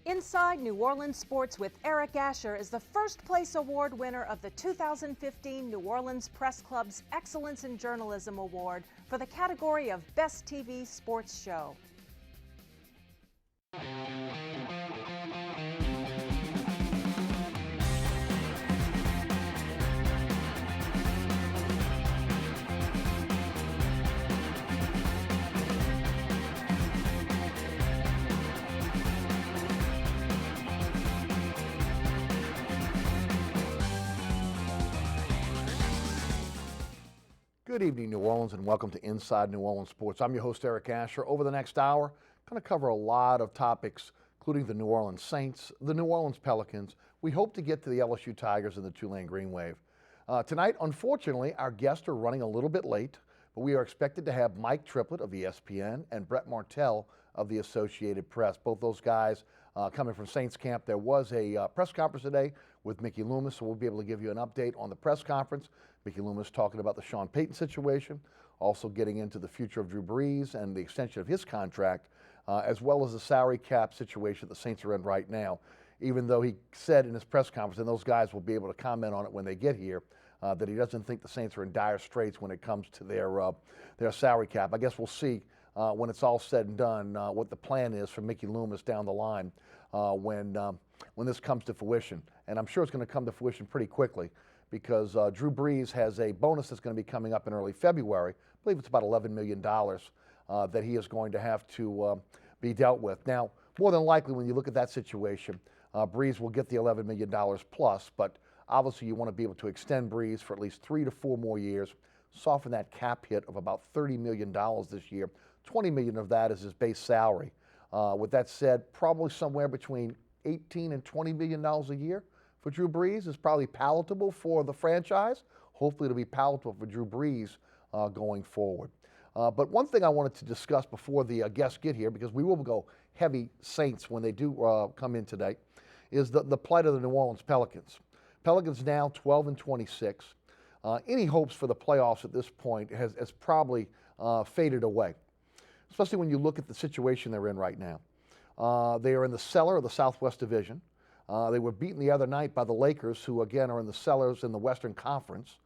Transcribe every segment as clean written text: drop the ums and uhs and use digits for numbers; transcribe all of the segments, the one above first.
Inside New Orleans Sports with Eric Asher is the first place award winner of the 2015 New Orleans Press Club's Excellence in Journalism Award for the category of Best TV Sports Show. Good evening, New Orleans, and welcome to Inside New Orleans Sports. I'm your host, Eric Asher. Over the next hour, I'm going to cover a lot of topics, including the New Orleans Saints, the New Orleans Pelicans. We hope to get to the LSU Tigers and the Tulane Green Wave. Tonight, unfortunately, our guests are running a little bit late, but we are expected to have Mike Triplett of ESPN and Brett Martel of the Associated Press. Both those guys coming from Saints camp. There was a press conference today with Mickey Loomis, so we'll be able to give you an update on the press conference. Mickey Loomis talking about the Sean Payton situation, also getting into the future of Drew Brees and the extension of his contract, as well as the salary cap situation the Saints are in right now. Even though he said in his press conference, and those guys will be able to comment on it when they get here, that he doesn't think the Saints are in dire straits when it comes to their salary cap. I guess we'll see when it's all said and done what the plan is for Mickey Loomis down the line when this comes to fruition. And I'm sure it's going to come to fruition pretty quickly, because Drew Brees has a bonus that's going to be coming up in early February. I believe it's about $11 million that he is going to have to be dealt with. Now, more than likely, when you look at that situation, Brees will get the $11 million plus, but obviously you want to be able to extend Brees for at least 3 to 4 more years, soften that cap hit of about $30 million this year. $20 million of that is his base salary. With that said, probably somewhere between $18 and $20 million a year for Drew Brees is probably palatable for the franchise. Hopefully it'll be palatable for Drew Brees going forward. But one thing I wanted to discuss before the guests get here, because we will go heavy Saints when they do come in today, is the plight of the New Orleans Pelicans. Pelicans now 12-26. Any hopes for the playoffs at this point has probably faded away, especially when you look at the situation they're in right now. They are in the cellar of the Southwest Division. They were beaten the other night by the Lakers, who again are in the cellars in the Western Conference.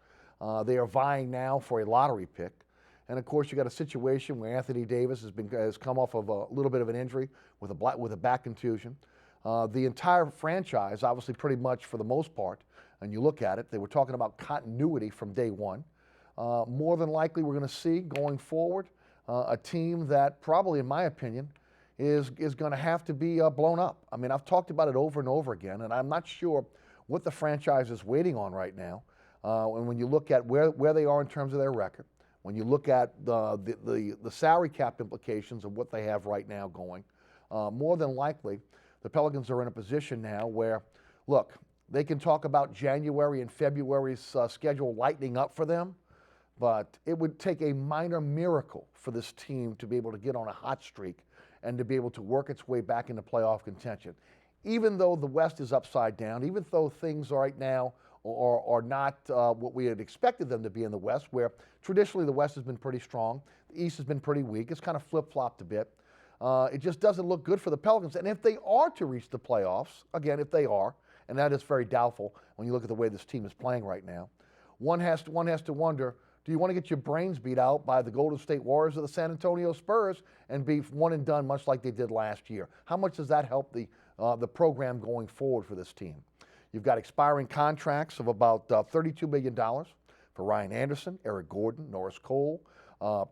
They are vying now for a lottery pick. And of course, you got a situation where Anthony Davis has come off of a little bit of an injury with a back contusion. The entire franchise, obviously pretty much for the most part, and you look at it, they were talking about continuity from day one. More than likely, we're going to see going forward a team that probably, in my opinion, is going to have to be blown up. I mean, I've talked about it over and over again, and I'm not sure what the franchise is waiting on right now. And when you look at where they are in terms of their record, when you look at the salary cap implications of what they have right now going, more than likely, the Pelicans are in a position now where, look, they can talk about January and February's schedule lightening up for them, but it would take a minor miracle for this team to be able to get on a hot streak and to be able to work its way back into playoff contention. Even though the West is upside down, even though things right now are not what we had expected them to be in the West, where traditionally the West has been pretty strong, the East has been pretty weak, it's kind of flip-flopped a bit. It just doesn't look good for the Pelicans. And if they are to reach the playoffs, again, if they are, and that is very doubtful when you look at the way this team is playing right now, one has to wonder, do you want to get your brains beat out by the Golden State Warriors or the San Antonio Spurs and be one and done much like they did last year? How much does that help the program going forward for this team? You've got expiring contracts of about $32 million for Ryan Anderson, Eric Gordon, Norris Cole,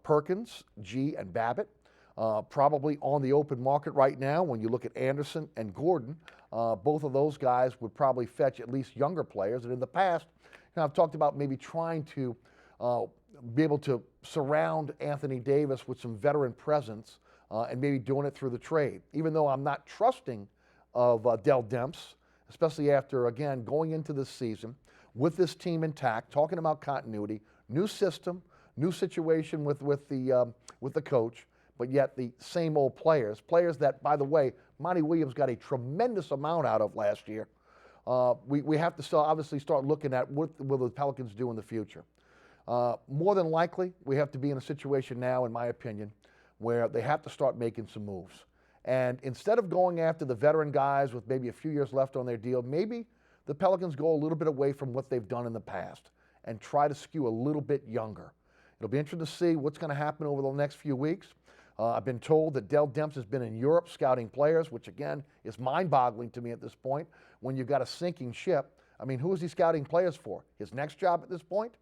Perkins, G, and Babbitt. Probably on the open market right now, when you look at Anderson and Gordon, both of those guys would probably fetch at least younger players. And in the past, I've talked about maybe trying to be able to surround Anthony Davis with some veteran presence and maybe doing it through the trade. Even though I'm not trusting of Dell Demps, especially after, again, going into this season with this team intact, talking about continuity, new system, new situation with the coach, but yet the same old players that, by the way, Monty Williams got a tremendous amount out of last year. We have to obviously start looking at what will the Pelicans do in the future. More than likely, we have to be in a situation now, in my opinion, where they have to start making some moves. And instead of going after the veteran guys with maybe a few years left on their deal, maybe the Pelicans go a little bit away from what they've done in the past and try to skew a little bit younger. It'll be interesting to see what's going to happen over the next few weeks. I've been told that Dell Demps has been in Europe scouting players, which again is mind-boggling to me at this point. When you've got a sinking ship, I mean, who is he scouting players for? His next job at this point?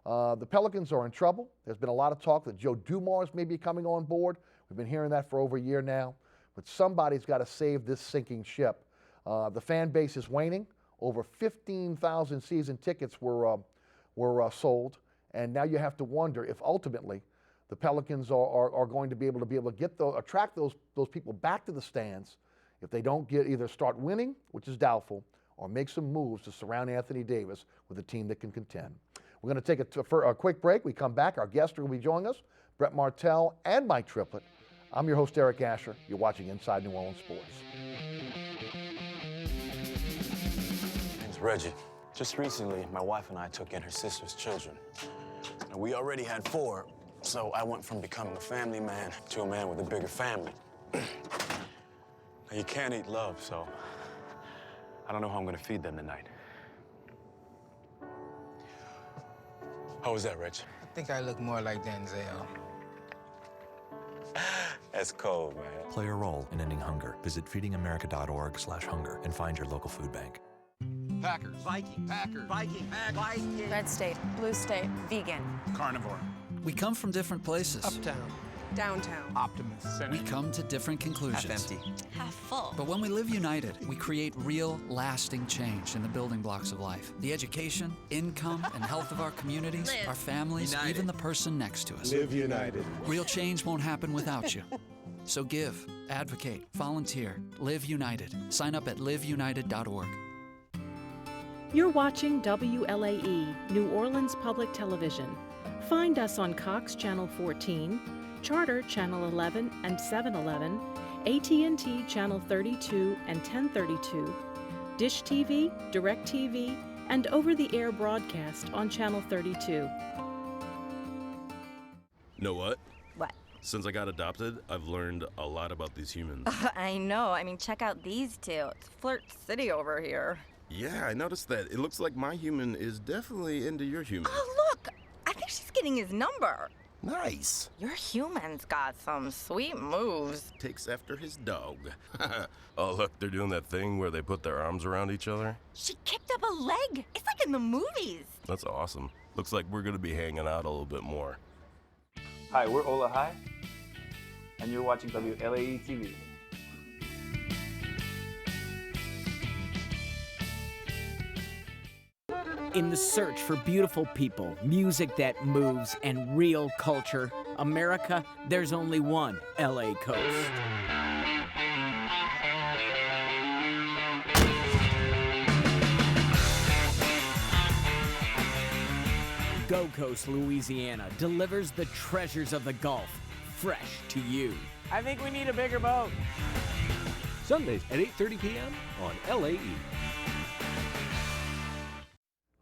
The Pelicans are in trouble. There's been a lot of talk that Joe Dumars may be coming on board. We've been hearing that for over a year now. But somebody's got to save this sinking ship. The fan base is waning. Over 15,000 season tickets were sold, and now you have to wonder if ultimately the Pelicans are going to be able to get attract those people back to the stands if they don't either start winning, which is doubtful, or make some moves to surround Anthony Davis with a team that can contend. We're going to take a quick break. We come back. Our guests will be joining us, Brett Martel and Mike Triplett. I'm your host, Eric Asher. You're watching Inside New Orleans Sports. Name's Reggie. Just recently, my wife and I took in her sister's children. Now, we already had 4, so I went from becoming a family man to a man with a bigger family. Now, you can't eat love, so I don't know how I'm gonna feed them tonight. How was that, Rich? I think I look more like Denzel. That's cold, man. Play a role in ending hunger. Visit feedingamerica.org/hunger and find your local food bank. Packers. Viking. Packers. Viking. Viking. Red state, blue state, vegan. Carnivore. We come from different places. Uptown. Downtown. Optimist. We come to different conclusions. Half empty. Half full. But when we live united, we create real, lasting change in the building blocks of life. The education, income, and health of our communities, Live. our families, United. even the person next to us. Live united. Real change won't happen without you. So give, advocate, volunteer, live united. Sign up at liveunited.org. You're watching WLAE, New Orleans Public Television. Find us on Cox Channel 14, Charter Channel 11 and 711, AT&T Channel 32 and 1032, Dish TV, DirecTV, and over-the-air broadcast on Channel 32. Know what? What? Since I got adopted, I've learned a lot about these humans. I know. I mean, check out these two. It's Flirt City over here. Yeah, I noticed that. It looks like my human is definitely into your human. Oh, look! I think she's getting his number. Nice. Your human's got some sweet moves. Takes after his dog. Oh, look, they're doing that thing where they put their arms around each other. She kicked up a leg. It's like in the movies. That's awesome. Looks like we're gonna be hanging out a little bit more. Hi, we're Ola High, and you're watching WLAE-TV. In the search for beautiful people, music that moves, and real culture, America, there's only one LA Coast. Go Coast, Louisiana delivers the treasures of the Gulf, fresh to you. I think we need a bigger boat. Sundays at 8:30 p.m. on LAE.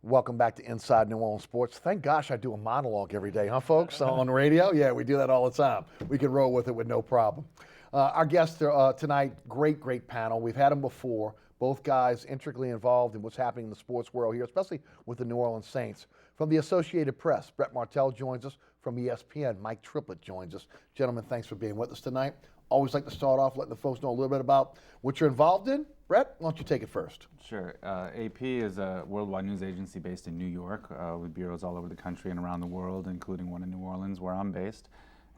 Welcome back to Inside New Orleans Sports. Thank gosh I do a monologue every day, huh, folks? On radio? Yeah, we do that all the time. We can roll with it with no problem. Our guests tonight, great panel. We've had them before. Both guys intricately involved in what's happening in the sports world here, especially with the New Orleans Saints. From the Associated Press, Brett Martel joins us. From ESPN, Mike Triplett joins us. Gentlemen, thanks for being with us tonight. Always like to start off letting the folks know a little bit about what you're involved in. Brett, why don't you take it first? Sure. AP is a worldwide news agency based in New York with bureaus all over the country and around the world, including one in New Orleans where I'm based.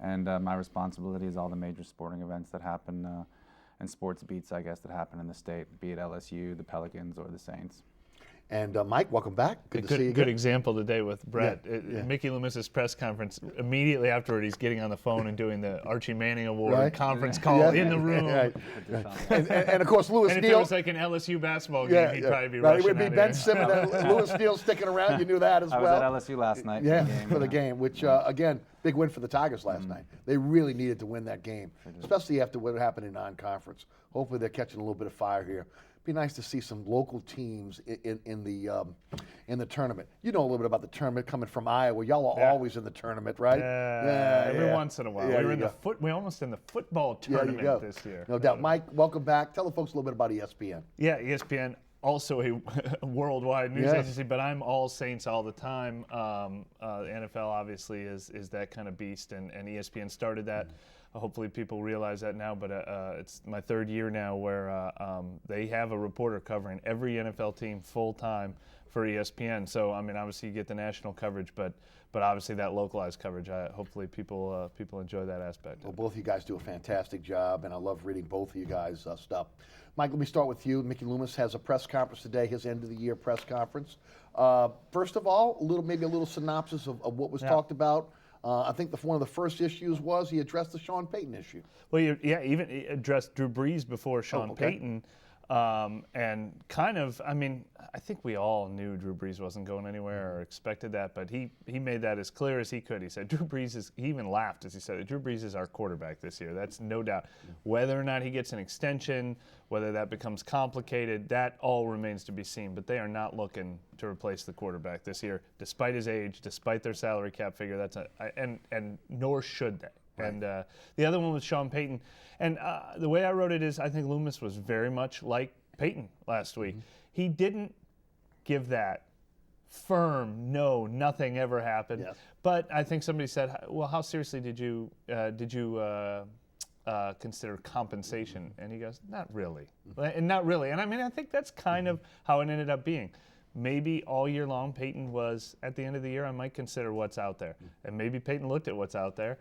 And my responsibility is all the major sporting events that happen and sports beats, I guess, that happen in the state, be it LSU, the Pelicans, or the Saints. And Mike, welcome back. Good to see you. Good example today with Brett. Yeah. Mickey Loomis's press conference, immediately afterward, he's getting on the phone and doing the Archie Manning Award conference call in the room. And of course, Lewis and Neal. If it was like an LSU basketball game, he'd probably be rushing It would be Ben Simmons and Lewis Neal sticking around. You knew that as well. I was at LSU last night. For the game, which, again, big win for the Tigers last night. They really needed to win that game, especially after what happened in non-conference. Hopefully they're catching a little bit of fire here. Be nice to see some local teams in the tournament. You know a little bit about the tournament coming from Iowa. Y'all are always in the tournament, right? Every once in a while. Yeah, we were in the we're almost in the football tournament this year. No doubt. Mike, welcome back. Tell the folks a little bit about ESPN. Yeah, ESPN, also a worldwide news agency, but I'm all Saints all the time. The NFL obviously is that kind of beast, and ESPN started that. Hopefully people realize that now, but it's my third year now where they have a reporter covering every NFL team full time for ESPN. So I mean, obviously you get the national coverage, but obviously that localized coverage. Hopefully people enjoy that aspect. Well, both of you guys do a fantastic job, and I love reading both of you guys' stuff. Mike, let me start with you. Mickey Loomis has a press conference today, his end of the year press conference. First of all, maybe a little synopsis of what was talked about. I think one of the first issues was he addressed the Sean Payton issue. Well, even he addressed Drew Brees before Sean Payton. And kind of, I mean, I think we all knew Drew Brees wasn't going anywhere or expected that, but he made that as clear as he could. He said, he even laughed as he said it, Drew Brees is our quarterback this year. That's no doubt. Whether or not he gets an extension, whether that becomes complicated, that all remains to be seen. But they are not looking to replace the quarterback this year, despite his age, despite their salary cap figure. And nor should they. Right. And the other one was Sean Payton. And the way I wrote it is I think Loomis was very much like Payton last week. He didn't give that firm, no, nothing ever happened. Yes. But I think somebody said, well, how seriously did you consider compensation? And he goes, not really. And not really. And I mean, I think that's kind of how it ended up being. Maybe all year long, Payton was, at the end of the year, I might consider what's out there. And maybe Payton looked at what's out there.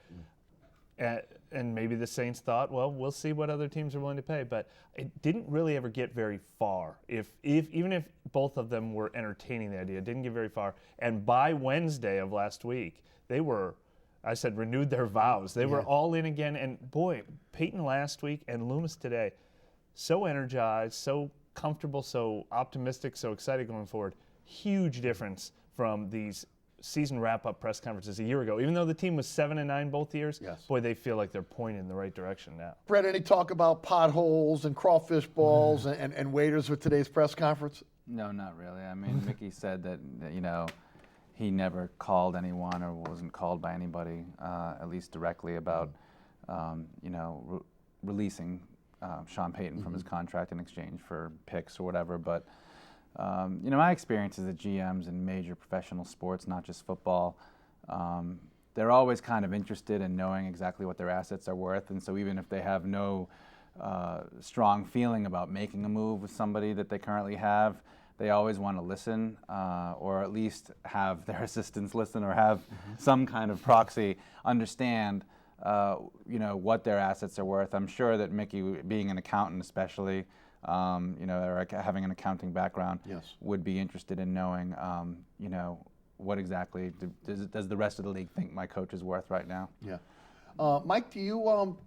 And maybe the Saints thought, well, we'll see what other teams are willing to pay. But it didn't really ever get very far. Even if both of them were entertaining the idea, it didn't get very far. And by Wednesday of last week, they were, I said, renewed their vows. They were all in again. And boy, Payton last week and Loomis today, so energized, so comfortable, so optimistic, so excited going forward. Huge difference from these season wrap-up press conferences a year ago. Even though the team was 7-9 both years, boy, they feel like they're pointing in the right direction now. Brett, any talk about potholes and crawfish balls and waiters with today's press conference? No, not really. I mean, Mickey said that he never called anyone or wasn't called by anybody, at least directly, about releasing Sean Payton from his contract in exchange for picks or whatever. But my experience as a GMs in major professional sports, not just football, they're always kind of interested in knowing exactly what their assets are worth. And so even if they have no strong feeling about making a move with somebody that they currently have, they always want to listen, or at least have their assistants listen, or have some kind of proxy understand what their assets are worth. I'm sure that Mickey, being an accountant especially, or having an accounting background, would be interested in knowing, what exactly does the rest of the league think my coach is worth right now? Yeah. Mike, do you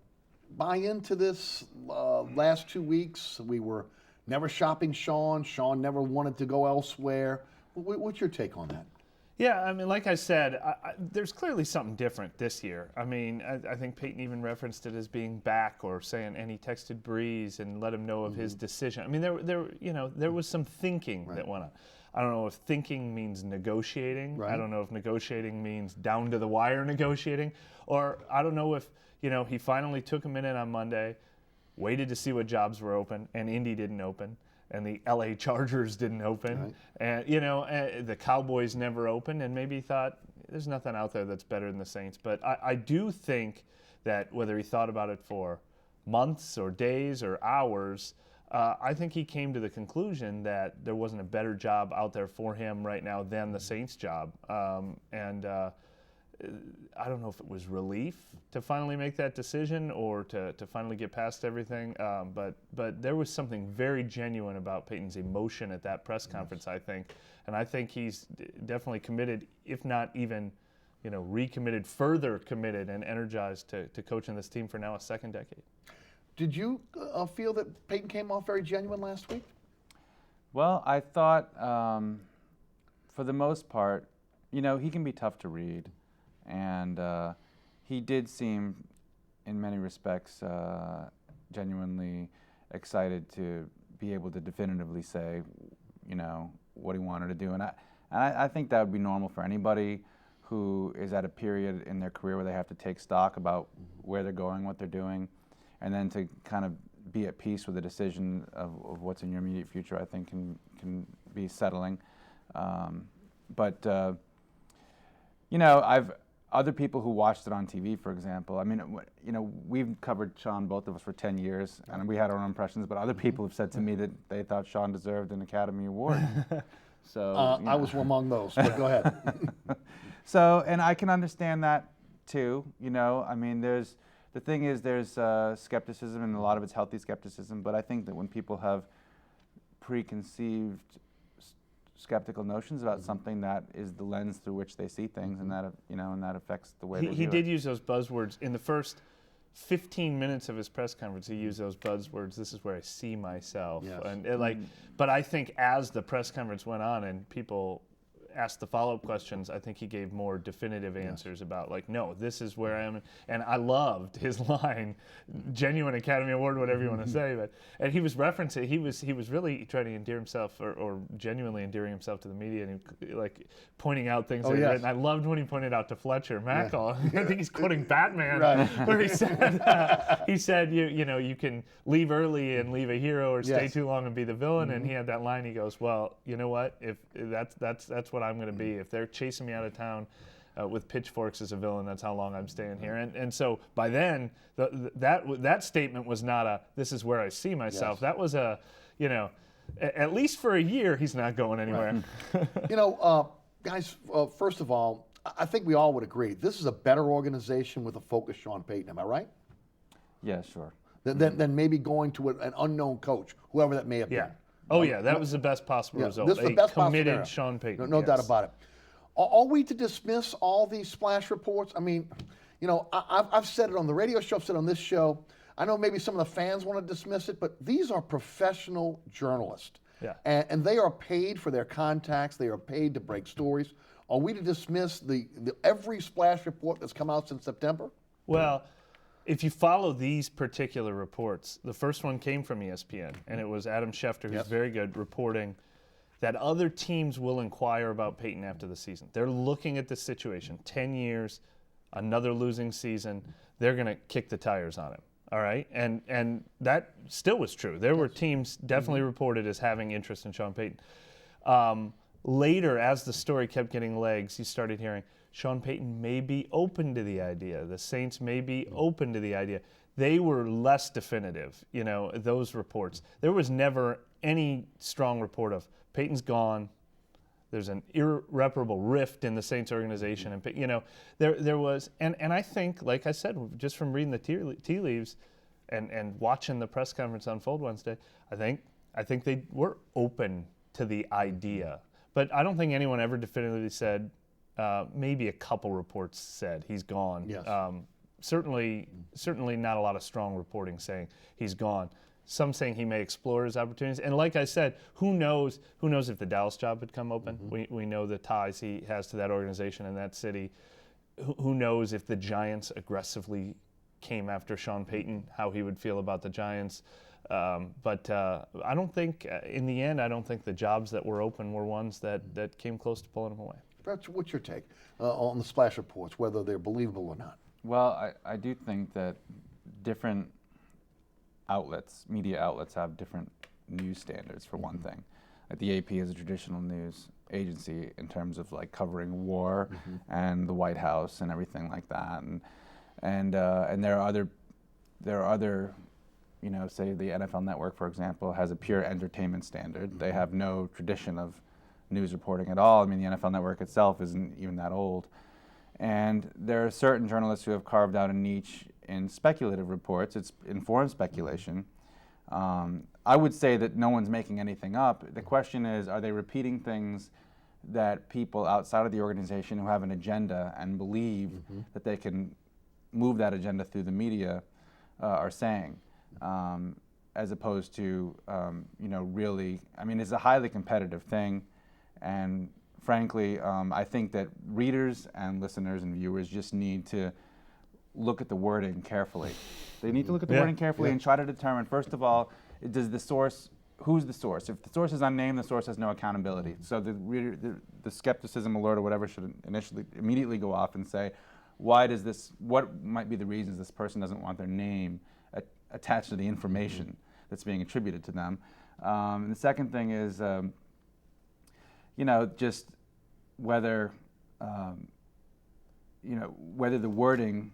buy into this last 2 weeks? We were never shopping Sean. Sean never wanted to go elsewhere. What's your take on that? Yeah, I mean, like I said, there's clearly something different this year. I mean, I think Payton even referenced it as being back, or saying, and he texted Brees and let him know of his decision. I mean, there was some thinking that went on. I don't know if thinking means negotiating. I don't know if negotiating means down to the wire negotiating, or I don't know if he finally took a minute on Monday, waited to see what jobs were open, and Indy didn't open. And the LA Chargers didn't open, and the Cowboys never opened, and maybe he thought there's nothing out there that's better than the Saints. But I do think that whether he thought about it for months or days or hours, I think he came to the conclusion that there wasn't a better job out there for him right now than the Saints job. I don't know if it was relief to finally make that decision, or to finally get past everything, but there was something very genuine about Payton's emotion at that press conference, I think, and I think he's definitely committed, if not even recommitted, further committed and energized to coaching this team for now a second decade. Did you feel that Payton came off very genuine last week? Well, I thought for the most part, he can be tough to read. And he did seem, in many respects, genuinely excited to be able to definitively say, what he wanted to do. And I think that would be normal for anybody who is at a period in their career where they have to take stock about where they're going, what they're doing, and then to kind of be at peace with the decision of what's in your immediate future, I think can be settling. You know, other people who watched it on TV, for example, I mean, you know, we've covered Sean, both of us, for 10 years, and we had our own impressions, but other people have said to me that they thought Sean deserved an Academy Award. So I was among those, but go ahead. So, and I can understand that too, you know, I mean, the thing is there's skepticism, and a lot of it's healthy skepticism, but I think that when people have preconceived skeptical notions about something, that is the lens through which they see things, and that, you know, and that affects the way they do it. He did use those buzzwords in the first 15 minutes of his press conference. He used those buzzwords. This is where I see myself. Yes. And but I think as the press conference went on and people asked the follow-up questions, I think he gave more definitive answers about, like, no, this is where I am. And I loved his line, genuine Academy Award, whatever you want to say. But and he was referencing, he was really trying to endear himself, or genuinely endearing himself to the media, and he, like, pointing out things. And I loved when he pointed out to Fletcher Mackel. I think he's quoting Batman, where he said, you know, you can leave early and leave a hero, or stay too long and be the villain. And he had that line. He goes, well, you know what? If that's what I'm going to be. If they're chasing me out of town with pitchforks as a villain, that's how long I'm staying here. And so by then, that statement was not a, this is where I see myself. That was a, you know, at least for a year, he's not going anywhere. Right. You know, guys, first of all, I think we all would agree, this is a better organization with a focused Sean Payton. Am I right? Yeah, sure. Than maybe going to an unknown coach, whoever that may have been. Oh, yeah, that was the best possible result. This is the best committed Sean Payton. No doubt about it. Are we to dismiss all these splash reports? I mean, you know, I've said it on the radio show, I've said it on this show. I know maybe some of the fans want to dismiss it, but these are professional journalists. Yeah. And they are paid for their contacts. They are paid to break stories. Are we to dismiss every splash report that's come out since September? Well, if you follow these particular reports, the first one came from ESPN, and it was Adam Schefter, who's very good, reporting that other teams will inquire about Payton after the season. They're looking at the situation. 10 years, another losing season, they're going to kick the tires on him. All right? And that still was true. There were teams definitely reported as having interest in Sean Payton. Later, as the story kept getting legs, you started hearing, Sean Payton may be open to the idea. The Saints may be open to the idea. They were less definitive, you know, those reports. There was never any strong report of Payton's gone. There's an irreparable rift in the Saints organization. And, you know, there was, and I think, like I said, just from reading the tea leaves and watching the press conference unfold Wednesday, I think they were open to the idea. But I don't think anyone ever definitively said, maybe a couple reports said he's gone. Yes. Certainly not a lot of strong reporting saying he's gone. Some saying he may explore his opportunities. And like I said, who knows if the Dallas job had come open. We know the ties he has to that organization and that city. Who knows if the Giants aggressively came after Sean Payton, how he would feel about the Giants. But I don't think, in the end, I don't think the jobs that were open were ones that came close to pulling him away. What's your take on the splash reports, whether they're believable or not? Well, I do think that different outlets, media outlets, have different news standards, for one thing. Like the AP is a traditional news agency in terms of, like, covering war and the White House and everything like that. And there are other, you know, say the NFL Network, for example, has a pure entertainment standard. They have no tradition of news reporting at all. I mean, the NFL Network itself isn't even that old. And there are certain journalists who have carved out a niche in speculative reports. It's informed speculation. I would say that no one's making anything up. The question is, are they repeating things that people outside of the organization who have an agenda and believe that they can move that agenda through the media are saying, as opposed to, you know, really, I mean, it's a highly competitive thing. And frankly, I think that readers and listeners and viewers just need to look at the wording carefully. They need to look at the wording carefully and try to determine, first of all, does the source who's the source? If the source is unnamed, the source has no accountability. So the skepticism alert or whatever should immediately go off and say, what might be the reasons this person doesn't want their name attached to the information that's being attributed to them. And the second thing is, just whether, whether the wording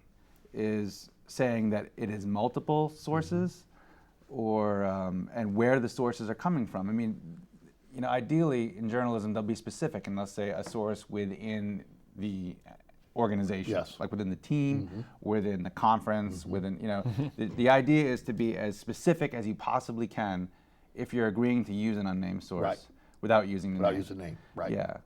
is saying that it is multiple sources, or and where the sources are coming from. I mean, ideally in journalism they'll be specific and they'll say a source within the organization, yes, like within the team, within the conference, within the idea is to be as specific as you possibly can if you're agreeing to use an unnamed source without using the name. Using the name, right? Yeah.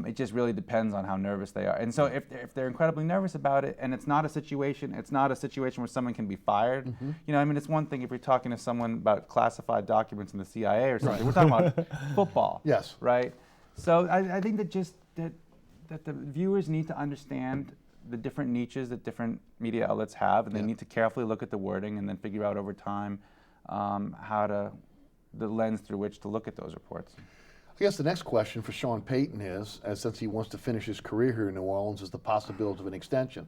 It just really depends on how nervous they are. And so if they're incredibly nervous about it, and it's not a situation where someone can be fired. It's one thing if you're talking to someone about classified documents in the CIA or something. We're talking about football. Yes. Right? So I think that the viewers need to understand the different niches that different media outlets have, and they need to carefully look at the wording and then figure out over time the lens through which to look at those reports. I guess the next question for Sean Payton is, since he wants to finish his career here in New Orleans, is the possibility of an extension.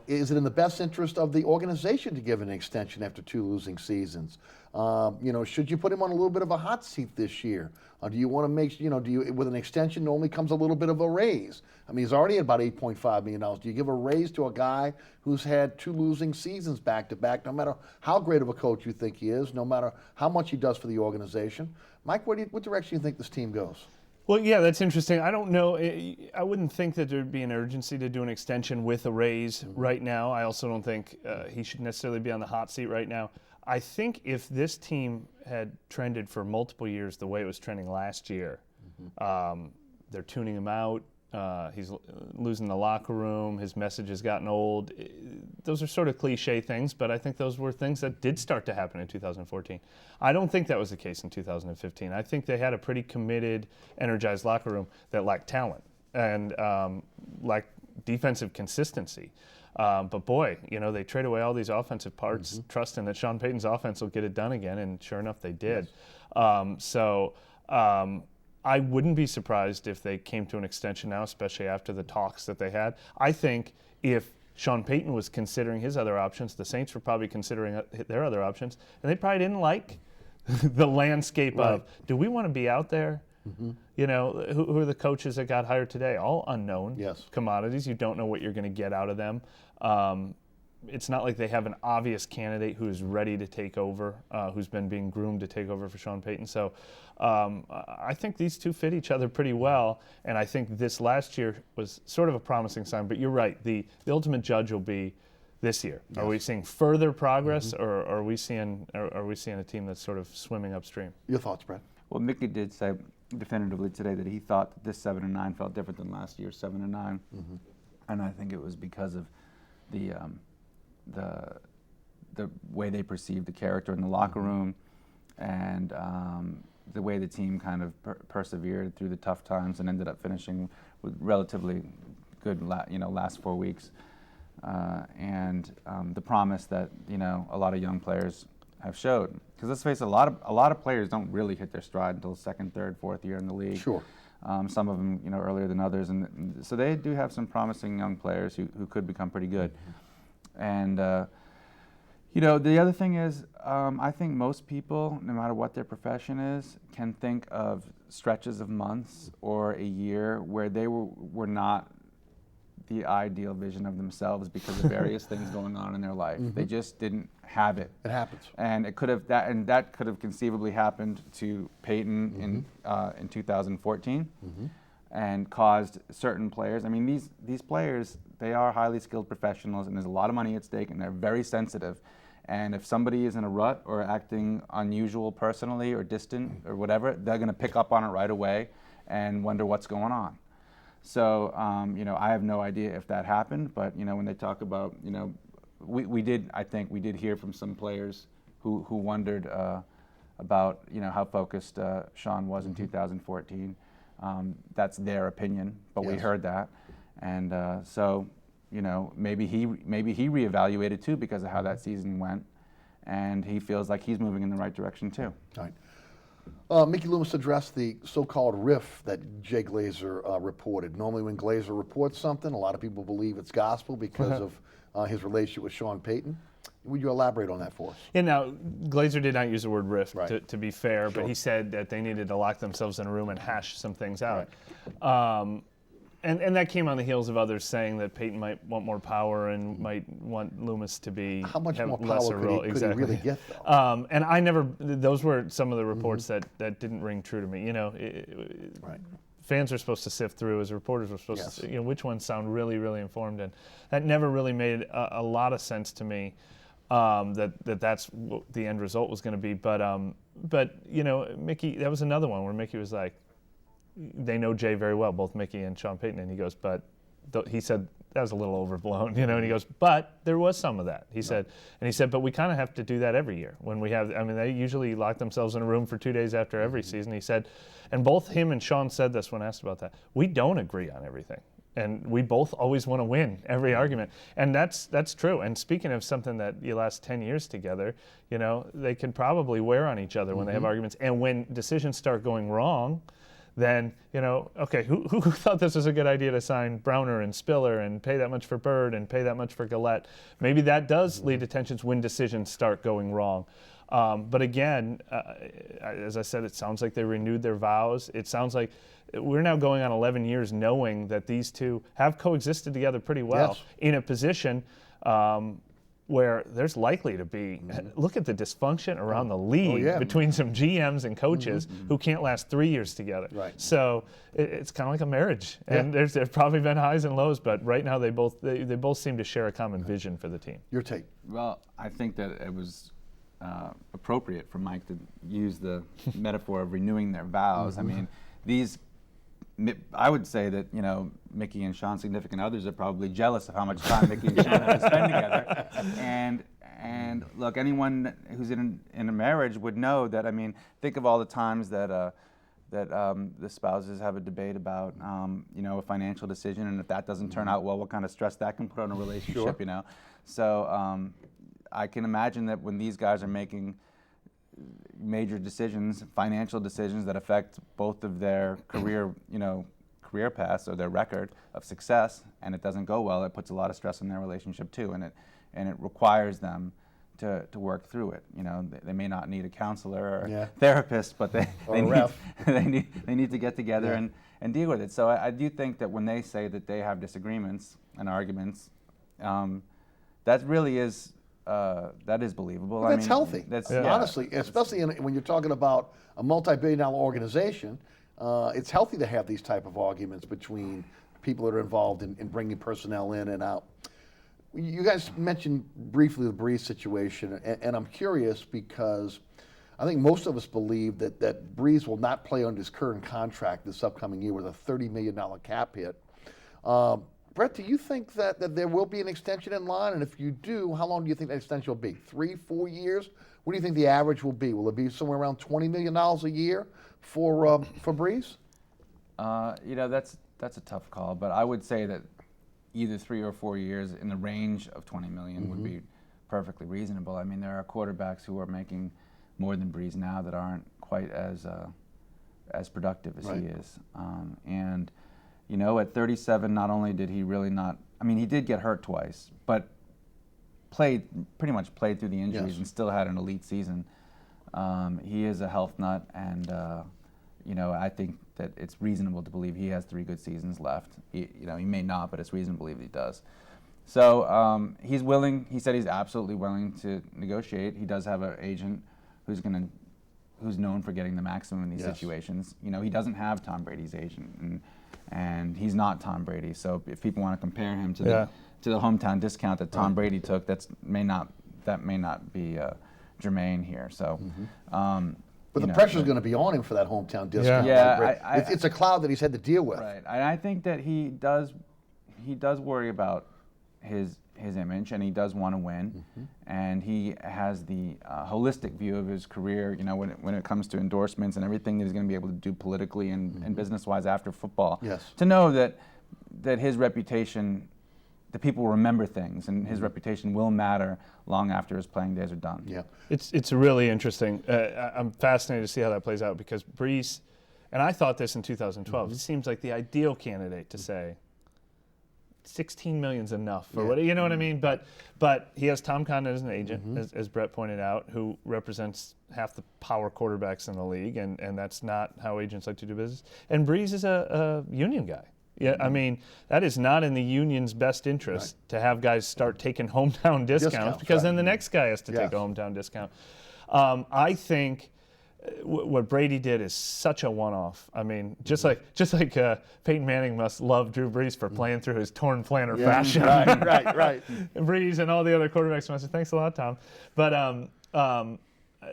Is it in the best interest of the organization to give an extension after 2 losing seasons? Should you put him on a little bit of a hot seat this year? Do you want to make, with an extension normally comes a little bit of a raise? I mean, he's already at about $8.5 million. Do you give a raise to a guy who's had 2 losing seasons back to back, no matter how great of a coach you think he is, no matter how much he does for the organization? Mike, what direction do you think this team goes? Well, yeah, that's interesting. I don't know. I wouldn't think that there'd be an urgency to do an extension with a raise right now. I also don't think he should necessarily be on the hot seat right now. I think if this team had trended for multiple years the way it was trending last year, they're tuning him out. He's losing the locker room. His message has gotten old. Those are sort of cliche things, but I think those were things that did start to happen in 2014. I don't think that was the case in 2015. I think they had a pretty committed, energized locker room that lacked talent and lacked defensive consistency. But boy, they trade away all these offensive parts, trusting that Sean Payton's offense will get it done again, and sure enough, they did. Yes. I wouldn't be surprised if they came to an extension now, especially after the talks that they had. I think if Sean Payton was considering his other options, the Saints were probably considering their other options, and they probably didn't like the landscape of, do we want to be out there? Who are the coaches that got hired today? All unknown commodities. You don't know what you're going to get out of them. It's not like they have an obvious candidate who is ready to take over, who's been being groomed to take over for Sean Payton. So I think these two fit each other pretty well, and I think this last year was sort of a promising sign. But you're right, the ultimate judge will be this year. Yes. Are we seeing further progress, or are we seeing a team that's sort of swimming upstream? Your thoughts, Brad? Well, Mickey did say definitively today that he thought that this 7-9 felt different than last year's 7-9, and I think it was because of the way they perceived the character in the locker room, and the way the team kind of persevered through the tough times and ended up finishing with relatively good, last 4 weeks, and the promise that a lot of young players have showed. Because let's face it, a lot of players don't really hit their stride until second, third, fourth year in the league. Sure. Some of them, earlier than others, and so they do have some promising young players who could become pretty good. And the other thing is, I think most people, no matter what their profession is, can think of stretches of months or a year where they were not the ideal vision of themselves because of various things going on in their life. They just didn't have it. It happens. And it could have that could have conceivably happened to Payton in 2014, and caused certain players. I mean, these players, they are highly skilled professionals, and there's a lot of money at stake, and they're very sensitive. And if somebody is in a rut or acting unusual personally or distant or whatever, they're going to pick up on it right away and wonder what's going on. So, I have no idea if that happened, but when they talk about, we did hear from some players who wondered about how focused Sean was in 2014. That's their opinion, but we heard that, and so maybe he reevaluated too because of how that season went, and he feels like he's moving in the right direction too. All right. Mickey Loomis addressed the so-called riff that Jay Glazer reported. Normally when Glazer reports something, a lot of people believe it's gospel because of his relationship with Sean Payton. Would you elaborate on that for us? Yeah, now, Glazer did not use the word riff, to be fair, Sure. but he said that they needed to lock themselves in a room and hash some things out. Right. And that came on the heels of others saying that Payton might want more power and might want Loomis to be How much more power lesser could role. he Exactly. really get, though? And I never, those were some of the reports that didn't ring true to me. You know, fans are supposed to sift through, as reporters were supposed to, you know, which ones sound really, really informed. And that never really made a lot of sense to me, that's what the end result was going to be. But, you know, Mickey, that was another one where Mickey was like, they know Jay very well, both Mickey and Sean Payton, and he goes, but he said that was a little overblown, you know, and he goes, but there was some of that. He said, but we kind of have to do that every year when we have, I mean, they usually lock themselves in a room for 2 days after every season. He said, and both him and Sean said this when asked about that, we don't agree on everything. And we both always want to win every argument. And that's true. And speaking of something that you last 10 years together, you know, they can probably wear on each other when they have arguments. And when decisions start going wrong, then, you know, okay, who thought this was a good idea to sign Browner and Spiller and pay that much for Bird and pay that much for Gillette? Maybe that does lead to tensions when decisions start going wrong. But again, as I said, it sounds like they renewed their vows. It sounds like we're now going on 11 years knowing that these two have coexisted together pretty well in a position where there's likely to be, look at the dysfunction around the league between some GMs and coaches who can't last 3 years together. Right. So it's kind of like a marriage, and there's probably been highs and lows, but right now they both seem to share a common vision for the team. Your take? Well, I think that it was appropriate for Mike to use the metaphor of renewing their vows. I mean, I would say that, you know, Mickey and Sean's significant others are probably jealous of how much time Mickey and Sean have to spend together. And look, anyone who's in a marriage would know that. I mean, think of all the times that the spouses have a debate about, you know, a financial decision, and if that doesn't turn out well, what kind of stress that can put on a relationship, you know. So I can imagine that when these guys are making major decisions, financial decisions that affect both of their career paths or their record of success, and it doesn't go well, it puts a lot of stress on their relationship too, and it requires them to work through it. You know, they may not need a counselor or therapist, but they need to get together and deal with it. So I do think that when they say that they have disagreements and arguments, that really is. That is believable. Well, that's healthy. That's honestly, especially when you're talking about a multi-billion-dollar organization. It's healthy to have these type of arguments between people that are involved in bringing personnel in and out. You guys mentioned briefly the Breeze situation, and I'm curious because I think most of us believe that Breeze will not play under his current contract this upcoming year with a $30 million cap hit. Brett, do you think that there will be an extension in line? And if you do, how long do you think that extension will be? 3, 4 years? What do you think the average will be? Will it be somewhere around $20 million a year for Breeze? You know, that's a tough call, but I would say that either 3 or 4 years in the range of $20 million would be perfectly reasonable. I mean, there are quarterbacks who are making more than Breeze now that aren't quite as productive as he is, and. You know, at 37, not only did he really not, I mean, he did get hurt twice, but pretty much played through the injuries and still had an elite season. He is a health nut, and, you know, I think that it's reasonable to believe he has 3 good seasons left. You know, he may not, but it's reasonable to believe he does. So he's willing, he said he's absolutely willing to negotiate. He does have an agent who's known for getting the maximum in these situations. You know, he doesn't have Tom Brady's agent, and he's not Tom Brady. So if people want to compare him to the hometown discount that Tom Brady took, that may not be germane here. So, but the pressure is going to be on him for that hometown discount. It's a cloud that he's had to deal with. Right, and I think that he does worry about his image, and he does want to win, and he has the holistic view of his career. You know, when it comes to endorsements and everything that he's going to be able to do politically and business-wise after football. To know that his reputation the people remember things, and his reputation will matter long after his playing days are done. Yeah, it's really interesting. I'm fascinated to see how that plays out because Brees, and I thought this in 2012. It seems like the ideal candidate to say 16 million's enough for what, you know what I mean? But he has Tom Condon as an agent, as Brett pointed out, who represents half the power quarterbacks in the league, and that's not how agents like to do business. And Brees is a union guy. Yeah, I mean, that is not in the union's best interest to have guys start taking hometown discounts because then the next guy has to take a hometown discount. I think what Brady did is such a one-off. I mean, just like Peyton Manning must love Drew Brees for playing through his torn plantar fascia. Right. And Brees and all the other quarterbacks must say, thanks a lot, Tom. But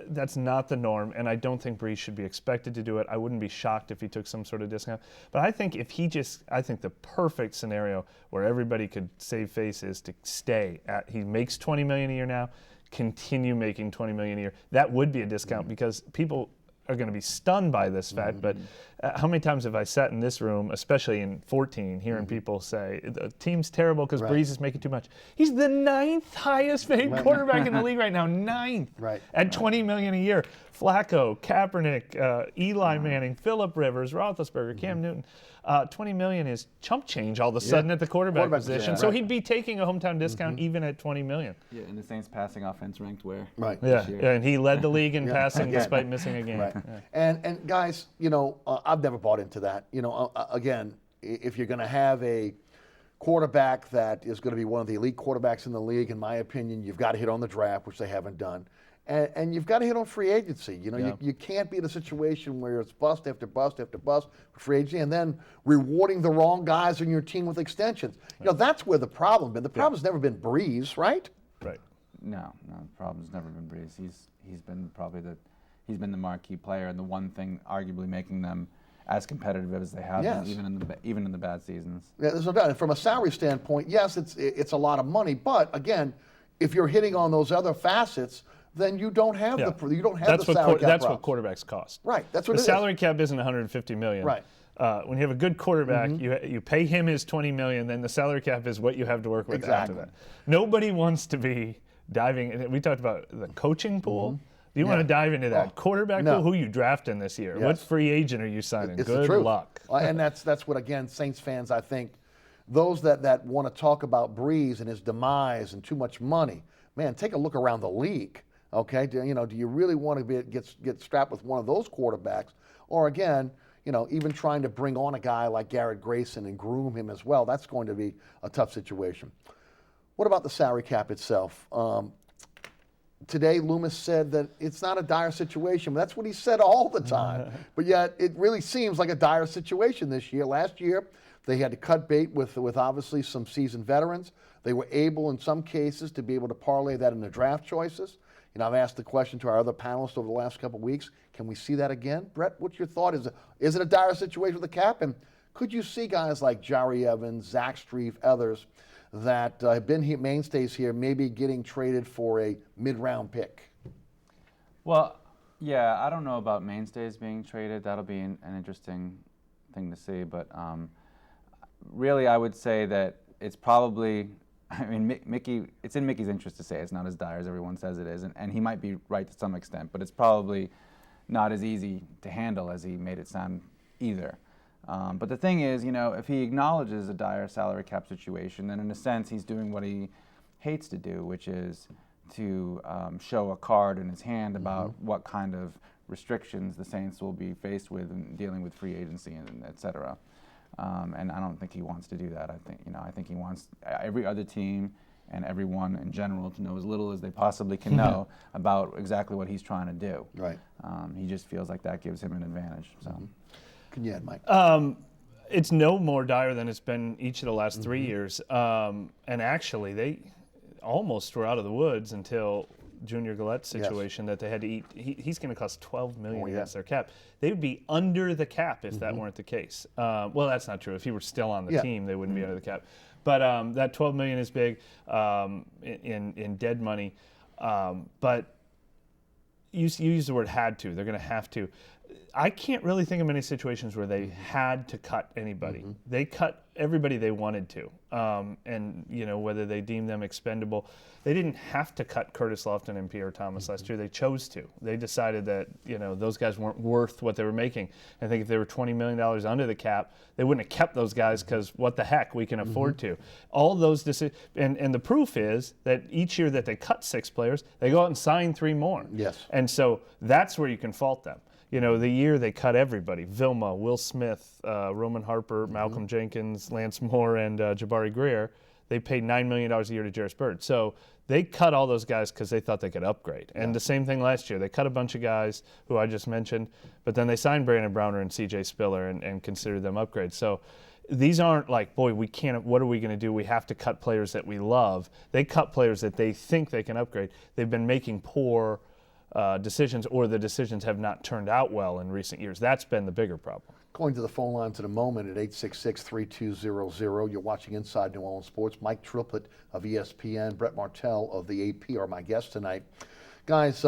that's not the norm, and I don't think Brees should be expected to do it. I wouldn't be shocked if he took some sort of discount. But I think I think the perfect scenario where everybody could save face is to stay at, he makes $20 million a year now, continue making $20 million a year. That would be a discount because people are going to be stunned by this fact. But how many times have I sat in this room, especially in 14, hearing people say, the team's terrible because Brees is making too much. He's the 9th highest paid quarterback in the league right now, 9th at $20 million a year. Flacco, Kaepernick, Eli Manning, Phillip Rivers, Roethlisberger, Cam Newton. 20 million is chump change all of a sudden at the quarterback position. So he'd be taking a hometown discount even at 20 million. Yeah, and the Saints passing offense ranked where? Yeah, and he led the league in passing despite missing a game. And guys, you know, I've never bought into that. You know, again, if you're going to have a quarterback that is going to be one of the elite quarterbacks in the league, in my opinion, you've got to hit on the draft, which they haven't done. And you've got to hit on free agency. You know, you can't be in a situation where it's bust after bust after bust for free agency and then rewarding the wrong guys on your team with extensions. You know, that's where the problem been. The problem's never been Brees, right? Right. No, the problem's never been Brees. He's been probably he's been the marquee player and the one thing arguably making them as competitive as they have been, even in the bad seasons. Yeah, there's no doubt. And from a salary standpoint, yes, it's a lot of money, but again, if you're hitting on those other facets, then you don't have the salary cap. That's what quarterbacks cost. Right. That's what the salary cap isn't $150 million. Right. When you have a good quarterback, you pay him his $20 million. Then the salary cap is what you have to work with after that. Nobody wants to be diving. We talked about the coaching pool. Do you want to dive into that quarterback pool? Who you drafting this year? What free agent are you signing? Good luck. And that's what, again, Saints fans, I think, those that want to talk about Brees and his demise and too much money, man, take a look around the league. Okay, do you really want to get strapped with one of those quarterbacks? Or again, even trying to bring on a guy like Garrett Grayson and groom him as well, that's going to be a tough situation. What about the salary cap itself? Today, Loomis said that it's not a dire situation. That's what he said all the time. But yet, it really seems like a dire situation this year. Last year, they had to cut bait with obviously some seasoned veterans. They were able, in some cases, to be able to parlay that into draft choices. I've asked the question to our other panelists over the last couple of weeks. Can we see that again? Brett, what's your thought? Is it a dire situation with the cap? And could you see guys like Jari Evans, Zach Strief, others that have been here, mainstays here, maybe getting traded for a mid-round pick? Well, yeah, I don't know about mainstays being traded. That'll be an interesting thing to see. But really, I would say that it's probably... I mean, Mickey, it's in Mickey's interest to say it's not as dire as everyone says it is, and he might be right to some extent, but it's probably not as easy to handle as he made it sound either. But the thing is, if he acknowledges a dire salary cap situation, then in a sense he's doing what he hates to do, which is to show a card in his hand about what kind of restrictions the Saints will be faced with in dealing with free agency and et cetera. And I don't think he wants to do that. I think he wants every other team and everyone in general to know as little as they possibly can know about exactly what he's trying to do. Right. He just feels like that gives him an advantage. So. Can you add, Mike? It's no more dire than it's been each of the last 3 years. And actually, they almost were out of the woods until Junior Galette's situation that they had to eat. He's going to cost $12 million against their cap. They would be under the cap if that weren't the case. Well, that's not true. If he were still on the team, they wouldn't be under the cap. But that $12 million is big in dead money. But you use the word had to. They're going to have to. I can't really think of many situations where they had to cut anybody. They cut everybody they wanted to, and whether they deemed them expendable, they didn't have to cut Curtis Lofton and Pierre Thomas last year. They chose to. They decided that those guys weren't worth what they were making. I think if they were $20 million under the cap, they wouldn't have kept those guys because what the heck, we can afford to. All those decisions, and the proof is that each year that they cut 6 players, they go out and sign 3 more. Yes. And so that's where you can fault them. The year they cut everybody, Vilma, Will Smith, Roman Harper, Malcolm Jenkins, Lance Moore, and Jabari Greer, they paid $9 million a year to Jarris Bird. So they cut all those guys because they thought they could upgrade. And the same thing last year. They cut a bunch of guys who I just mentioned, but then they signed Brandon Browner and C.J. Spiller and considered them upgrades. So these aren't like, boy, we can't, what are we going to do? We have to cut players that we love. They cut players that they think they can upgrade. They've been making poor decisions, or the decisions have not turned out well in recent years. That's been the bigger problem. Going to the phone lines in a moment at 866-3200. You're watching Inside New Orleans Sports. Mike Triplett of ESPN, Brett Martel of the AP are my guests tonight. Guys,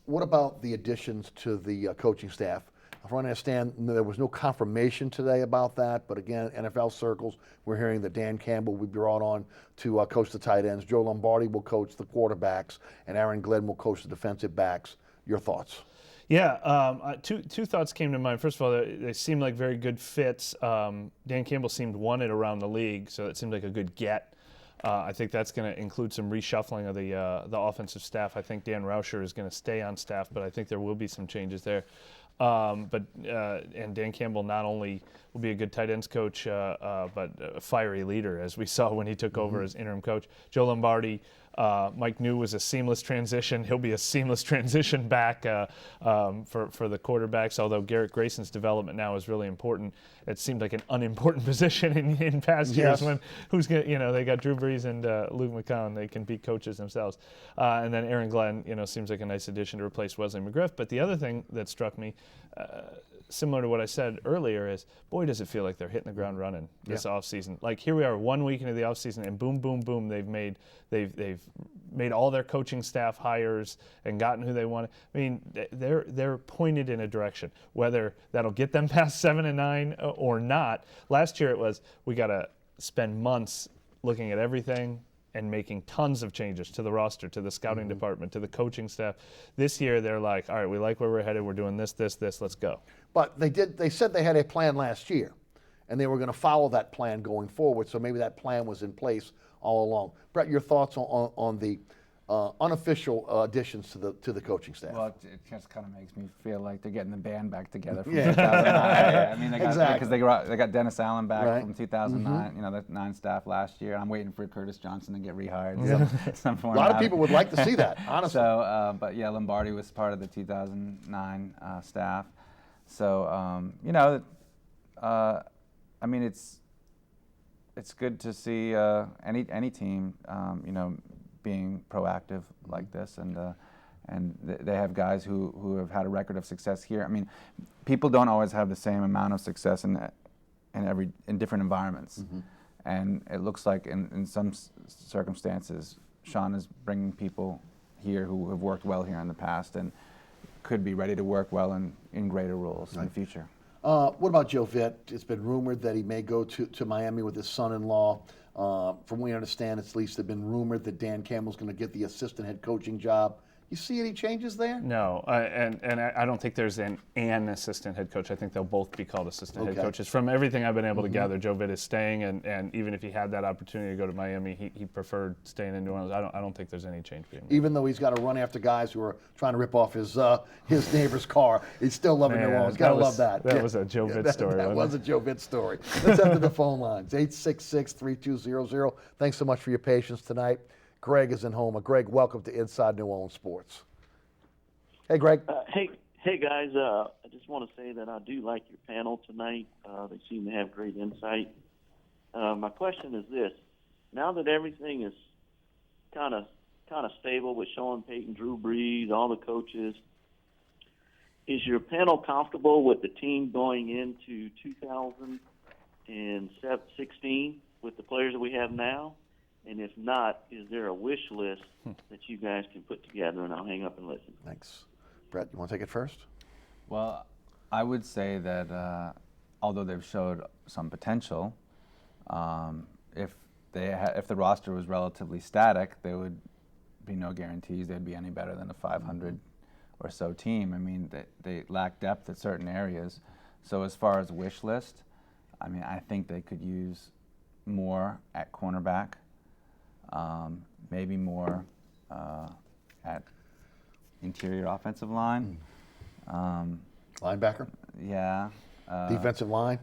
what about the additions to the coaching staff? I understand there was no confirmation today about that, but again, NFL circles, we're hearing that Dan Campbell will be brought on to coach the tight ends. Joe Lombardi will coach the quarterbacks, and Aaron Glenn will coach the defensive backs. Your thoughts? Yeah, two thoughts came to mind. First of all, they seem like very good fits. Dan Campbell seemed wanted around the league, so it seemed like a good get. I think that's going to include some reshuffling of the offensive staff. I think Dan Rauscher is going to stay on staff, but I think there will be some changes there. And Dan Campbell not only will be a good tight ends coach, but a fiery leader, as we saw when he took over as interim coach. Joe Lombardi, Mike knew was a seamless transition. He'll be a seamless transition back for the quarterbacks, although Garrett Grayson's development now is really important. It seemed like an unimportant position in past years when they got Drew Brees and Luke McCown. They can be coaches themselves. And then Aaron Glenn, seems like a nice addition to replace Wesley McGriff. But the other thing that struck me, similar to what I said earlier, is boy, does it feel like they're hitting the ground running this offseason. Like here we are 1 week into the offseason, and boom, boom, boom, they've made all their coaching staff hires and gotten who they want. I mean, they're pointed in a direction. Whether that'll get them past 7-9 or not. Last year it was, we got to spend months looking at everything and making tons of changes to the roster, to the scouting department, to the coaching staff. This year they're like, all right, we like where we're headed. We're doing this, let's go. But they said they had a plan last year, and they were going to follow that plan going forward, so maybe that plan was in place all along. Brett, your thoughts on the unofficial additions to the coaching staff? Well, it just kind of makes me feel like they're getting the band back together from 2009. I mean, because they got Dennis Allen back from 2009. The 9 staff last year. I'm waiting for Curtis Johnson to get rehired. Some a lot of people would like to see that, honestly. So, but yeah, Lombardi was part of the 2009 staff. So, I mean, it's good to see any team, being proactive like this, and they have guys who have had a record of success here. I mean, people don't always have the same amount of success in different environments, and it looks like in some circumstances, Sean is bringing people here who have worked well here in the past and could be ready to work well in greater roles in the future. What about Joe Vitt? It's been rumored that he may go to Miami with his son-in-law. From what we understand, at least, it's been rumored that Dan Campbell's going to get the assistant head coaching job. You see any changes there? No, and I don't think there's an assistant head coach. I think they'll both be called assistant head coaches. From everything I've been able to gather, Joe Vitt is staying, and even if he had that opportunity to go to Miami, he preferred staying in New Orleans. I don't think there's any change being made. Even though he's got to run after guys who are trying to rip off his neighbor's car, he's still loving New Orleans. Got to love that. That was a Joe Vitt story. That was a Joe Vitt story. Let's head to the phone lines, 866-3200. Thanks so much for your patience tonight. Greg is in Houma. Greg, welcome to Inside New Orleans Sports. Hey, Greg. Hey, guys. I just want to say that I do like your panel tonight. They seem to have great insight. My question is this: now that everything is kind of stable with Sean Payton, Drew Brees, all the coaches, is your panel comfortable with the team going into 2016 with the players that we have now? And if not, is there a wish list that you guys can put together? And I'll hang up and listen. Thanks. Brett, you want to take it first? Well, I would say that although they've showed some potential, if the roster was relatively static, there would be no guarantees they'd be any better than a 500 or so team. I mean, they lack depth at certain areas. So as far as wish list, I mean, I think they could use more at cornerback, maybe more at interior offensive line. Linebacker? Yeah. Defensive line?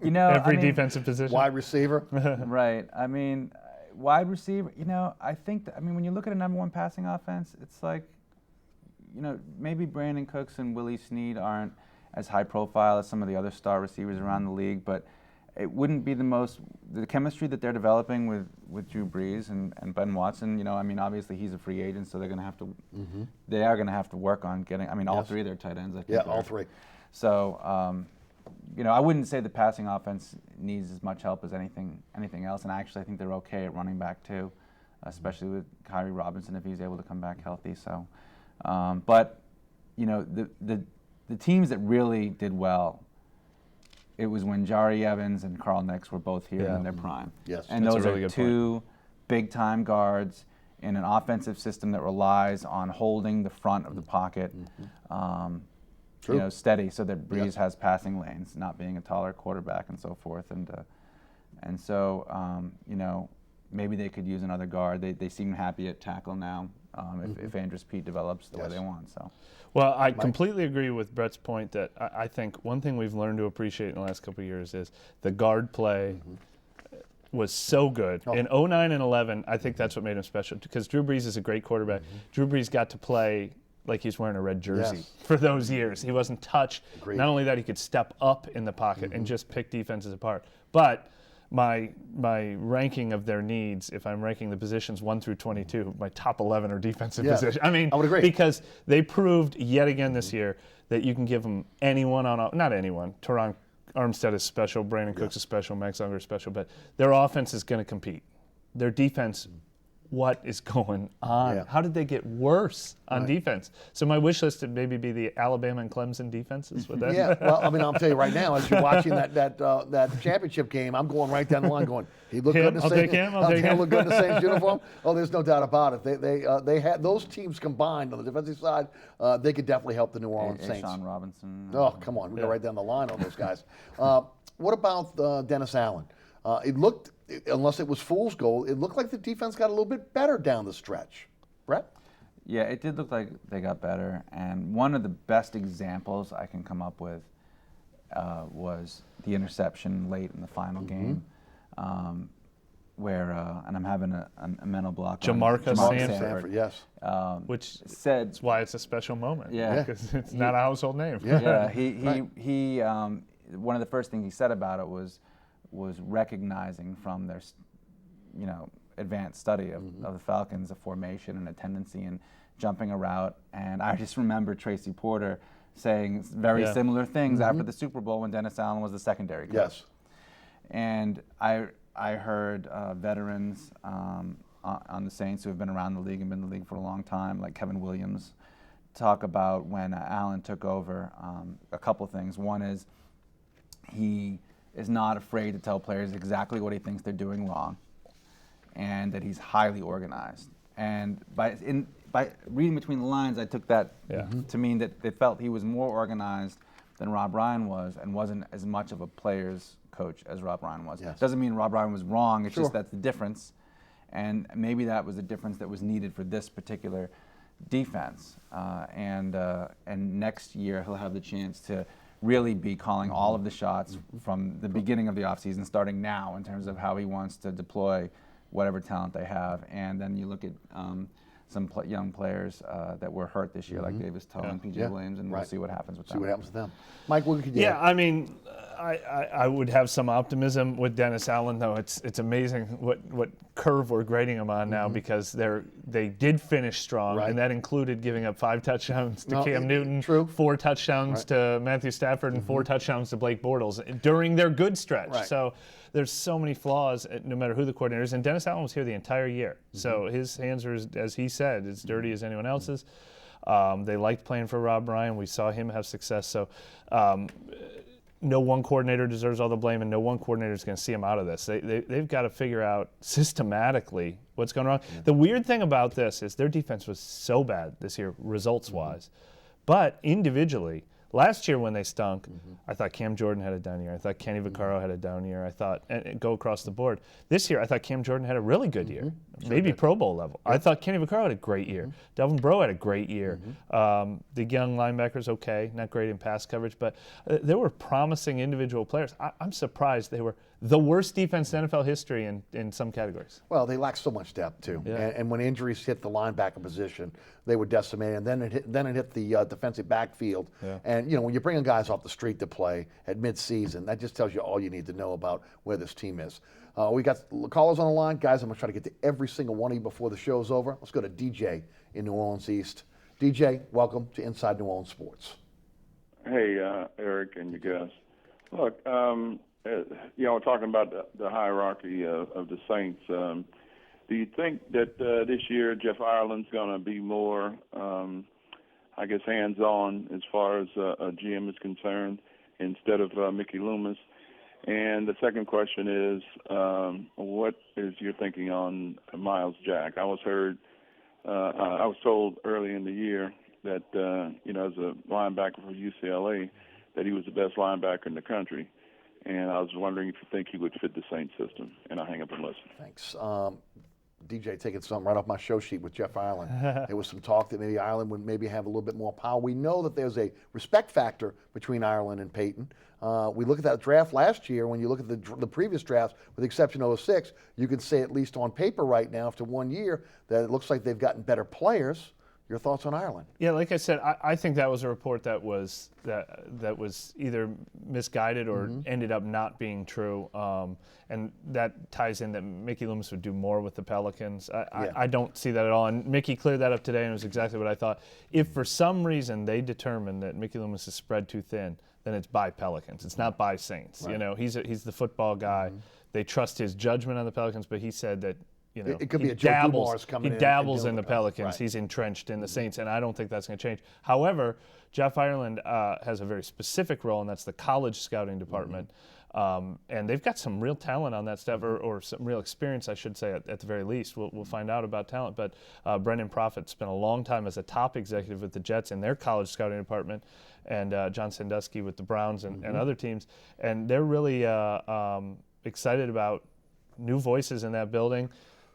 You know, every defensive position. Wide receiver? Right. I mean, wide receiver, you know, I think that, I mean, when you look at a #1 passing offense, it's like, you know, maybe Brandon Cooks and Willie Snead aren't as high profile as some of the other star receivers around the league, but it wouldn't be the chemistry that they're developing with Drew Brees and Ben Watson, you know, I mean, obviously he's a free agent, so they're going to have to, they are going to have to work on getting, I mean, all three of their tight ends, I think. Yeah, all three. So, you know, I wouldn't say the passing offense needs as much help as anything else, and actually I think they're okay at running back too, especially with Kyrie Robinson if he's able to come back healthy. So, but you know, the teams that really did well, it was when Jari Evans and Carl Nix were both here in their prime. Yes, and that's those a really are good two big-time guards in an offensive system that relies on holding the front of the pocket. You know, steady, so that Brees has passing lanes, not being a taller quarterback and so forth, and so you know, maybe they could use another guard. They seem happy at tackle now, if Andrus Peat develops the way they want. So, well, I completely agree with Brett's point that I think one thing we've learned to appreciate in the last couple of years is the guard play was so good. In 09 and 11, I think that's what made him special, because Drew Brees is a great quarterback. Drew Brees got to play like he's wearing a red jersey for those years. He wasn't touched. Agreed. Not only that, he could step up in the pocket and just pick defenses apart. But my ranking of their needs, if I'm ranking the positions 1 through 22, my top 11 are defensive positions. I mean, I would agree. Because they proved yet again this year that you can give them anyone not anyone. Teron Armstead is special, Brandon Cooks is special, Max Unger is special, but their offense is going to compete. Their defense, what is going on? How did they get worse on defense? So my wish list would maybe be the Alabama and Clemson defenses. With that. Yeah, well, I mean, I'll tell you right now, as you're watching that championship game, I'm going right down the line going, he looked good in the same. I'll take him. Look good in the same uniform. Oh, there's no doubt about it. They had those teams combined on the defensive side. They could definitely help the New Orleans Saints. Sean Robinson. Oh, come on, we go right down the line on those guys. What about Dennis Allen? It looked, unless it was fool's gold, it looked like the defense got a little bit better down the stretch. Brett? Yeah, it did look like they got better, and one of the best examples I can come up with was the interception late in the final game, where, and I'm having a mental block. Jamarcus Sanford, yes. Which said that's why it's a special moment. Yeah, because it's not a household name. Yeah, he one of the first things he said about it was recognizing from their, you know, advanced study of the Falcons, a formation and a tendency in jumping a route. And I just remember Tracy Porter saying very similar things after the Super Bowl when Dennis Allen was the secondary coach. Yes. And I heard veterans on the Saints who have been around the league and been in the league for a long time, like Kevin Williams, talk about when Allen took over, a couple things. One is he is not afraid to tell players exactly what he thinks they're doing wrong, and that he's highly organized. And by reading between the lines, I took that to mean that they felt he was more organized than Rob Ryan was, and wasn't as much of a player's coach as Rob Ryan was. Yes. Doesn't mean Rob Ryan was wrong, it's just that's the difference. And maybe that was a difference that was needed for this particular defense. And next year he'll have the chance to really be calling all of the shots from the beginning of the offseason, starting now, in terms of how he wants to deploy whatever talent they have. And then you look at some young players that were hurt this year, like Davis Toe and P.J. Williams, and we'll see what happens with them. See what happens with them. Mike, what could you add? I mean, I would have some optimism with Dennis Allen, though. It's amazing what curve we're grading him on now, because they did finish strong, and that included giving up 5 touchdowns to Cam Newton, 4 touchdowns to Matthew Stafford, and 4 touchdowns to Blake Bortles during their good stretch. So there's so many flaws, no matter who the coordinator is. And Dennis Allen was here the entire year, so his hands are, as he said, as dirty as anyone else's. They liked playing for Rob Ryan. We saw him have success. So no one coordinator deserves all the blame, and no one coordinator is going to see them out of this. They've got to figure out systematically what's going wrong. The weird thing about this is their defense was so bad this year, results-wise. But individually, last year when they stunk, I thought Cam Jordan had a down year. I thought Kenny Vaccaro had a down year. I thought, and go across the board. This year, I thought Cam Jordan had a really good year, maybe Pro Bowl level. I thought Kenny Vaccaro had a great year. Delvin Breaux had a great year. The young linebackers, okay, not great in pass coverage, but there were promising individual players. I'm surprised they were the worst defense in NFL history in some categories. Well, they lack so much depth too, and when injuries hit the linebacker position, they were decimated. And then it hit the defensive backfield. And when you're bringing guys off the street to play at mid-season, that just tells you all you need to know about where this team is. We got callers on the line, guys. I'm gonna try to get to every single one of you before the show's over. Let's go to DJ in New Orleans East. DJ, welcome to Inside New Orleans Sports. Hey, Eric and you guys. Look, talking about the hierarchy of the Saints, do you think that this year Jeff Ireland's going to be more, hands-on as far as a GM is concerned instead of Mickey Loomis? And the second question is, what is your thinking on Miles Jack? I was told early in the year that, as a linebacker for UCLA, that he was the best linebacker in the country. And I was wondering if you think he would fit the Saints system. And I'll hang up and listen. Thanks. DJ taking something right off my show sheet with Jeff Ireland. There was some talk that maybe Ireland would maybe have a little bit more power. We know that there's a respect factor between Ireland and Peyton. We look at that draft last year. When you look at the previous drafts, with the exception of 06, you can say at least on paper right now after 1 year that it looks like they've gotten better players. Your thoughts on Ireland? Yeah, like I said, I think that was a report that was either misguided or ended up not being true, and that ties in that Mickey Loomis would do more with the Pelicans. I don't see that at all, and Mickey cleared that up today, and it was exactly what I thought. If for some reason they determine that Mickey Loomis is spread too thin, then it's by Pelicans. It's not by Saints. Right. He's the football guy. They trust his judgment on the Pelicans, but he said that. It could be a Joe Dumars coming in. He dabbles in the Pelicans. Right. He's entrenched in the Saints, and I don't think that's going to change. However, Jeff Ireland has a very specific role, and that's the college scouting department. And they've got some real talent on that staff, or some real experience, I should say, at the very least. We'll find out about talent. But Brendan Profit spent a long time as a top executive with the Jets in their college scouting department, and John Sandusky with the Browns and other teams. And they're really excited about new voices in that building.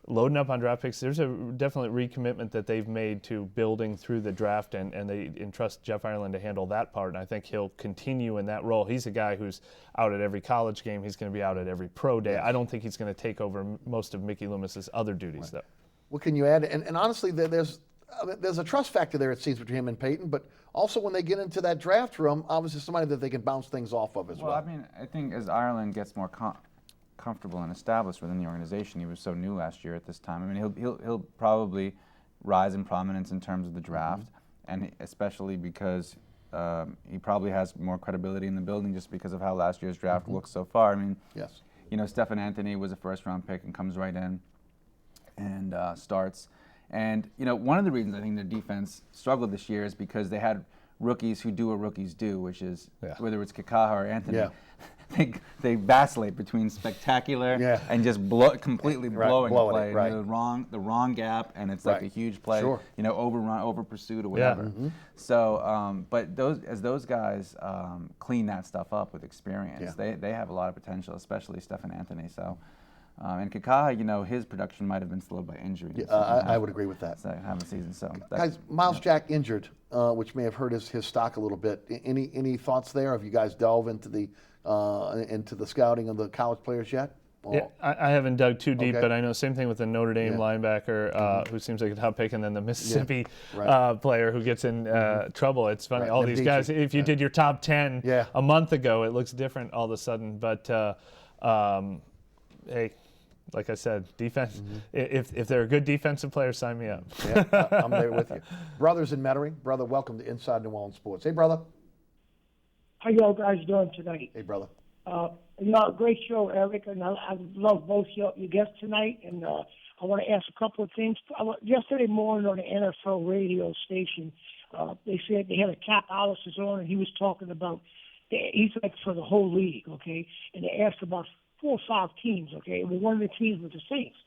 Loading up on draft picks. There's a definite recommitment that they've made to building through the draft, and they entrust Jeff Ireland to handle that part, and I think he'll continue in that role. He's a guy who's out at every college game. He's going to be out at every pro day. I don't think he's going to take over most of Mickey Loomis's other duties, though. What can you add? And honestly, there's a trust factor there, it seems, between him and Peyton, but also when they get into that draft room, obviously somebody that they can bounce things off of as well. Well, I think as Ireland gets more comfortable and established within the organization. He was so new last year at this time. I mean, he'll probably rise in prominence in terms of the draft, and especially because he probably has more credibility in the building just because of how last year's draft looks so far. I mean, Stephen Anthony was a first-round pick and comes right in and starts. And one of the reasons I think their defense struggled this year is because they had rookies who do what rookies do, which is whether it's Kikaha or Anthony. They vacillate between spectacular and just completely blowing a play. Right. The wrong gap, and it's like a huge play. Overrun, over pursuit, or whatever. So, but those guys clean that stuff up with experience. They have a lot of potential, especially Stephen Anthony. So, and Kikaha, his production might have been slowed by injury. I would agree with that. Half a season. So, guys, Miles Jack injured, which may have hurt his stock a little bit. Any thoughts there? Have you guys delved into the scouting of the college players yet? Yeah, I haven't dug too deep, but I know same thing with the Notre Dame linebacker who seems like a top pick, and then the Mississippi player who gets in trouble. It's funny, all these guys, if you did your top 10 a month ago, it looks different all of a sudden. But hey, like I said, defense, if they're a good defensive player, sign me up. I'm there with you. Brother's in Metairie. Brother, welcome to Inside New Orleans Sports. Hey, brother. How y'all guys doing tonight? Hey, brother. Great show, Eric, and I love both your guests tonight. And I want to ask a couple of things. Yesterday morning on the NFL radio station, they said they had a Cap Alice's on, and he was talking about, he's like for the whole league, okay? And they asked about 4 or 5 teams, okay? Well, one of the teams was the Saints.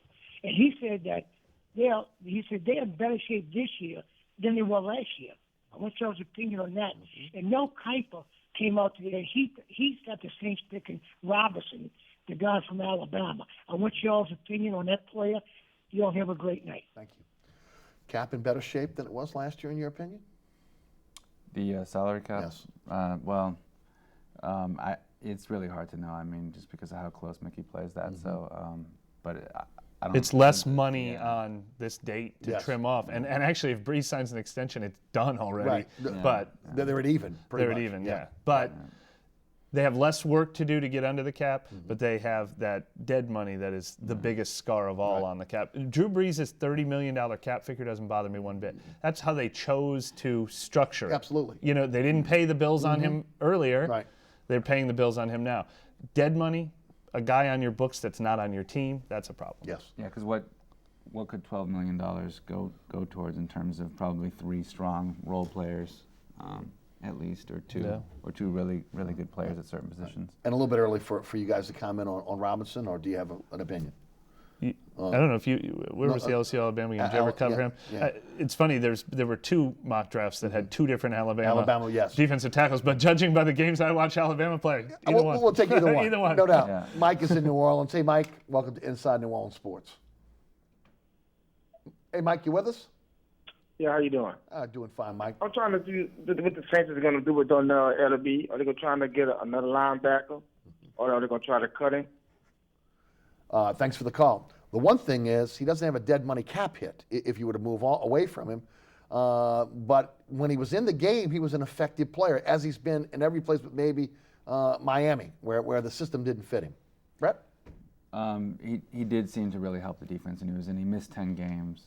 And he said that they're in better shape this year than they were last year. I want y'all's opinion on that. And Mel Kiper came out today. He's got the Saints picking Robinson, the guy from Alabama. I want y'all's opinion on that player. Y'all have a great night. Thank you. Cap in better shape than it was last year, in your opinion? The salary cap? Yes. It's really hard to know. I mean, just because of how close Mickey plays that. So, but I don't. It's less money on this date to Yes. trim off, and actually, if Breeze signs an extension, it's done already. Right. But They're at even. they're at even, yeah. But they have less work to do to get under the cap, but they have that dead money that is the biggest scar of all on the cap. Drew Brees' $30 million cap figure doesn't bother me one bit. That's how they chose to structure it. Absolutely. You know, they didn't pay the bills on him earlier. Right. They're paying the bills on him now. Dead money, a guy on your books that's not on your team, that's a problem. Yes. Yeah, because what could $12 million go towards in terms of probably 3 strong role players, at least, or two really good players at certain positions. And a little bit early for you guys to comment on Robinson, or do you have an opinion? I don't know if where was the LSU Alabama game? Did you ever cover him? Yeah. It's funny. There were 2 mock drafts that had 2 different Alabama yes. defensive tackles, but judging by the games I watch Alabama play, either one. We'll take either one. Either one. No doubt. Yeah. Mike is in New Orleans. Hey, Mike, welcome to Inside New Orleans Sports. Hey, Mike, you with us? Yeah, how you doing? Doing fine, Mike. I'm trying to do what the Saints are going to do with Donnell Ellerbe. Are they going to try to get another linebacker, or are they going to try to cut him? Thanks for the call. The one thing is he doesn't have a dead money cap hit if you were to move away from him. But when he was in the game, he was an effective player, as he's been in every place but maybe Miami, where the system didn't fit him. Brett? He did seem to really help the defense, and he missed 10 games,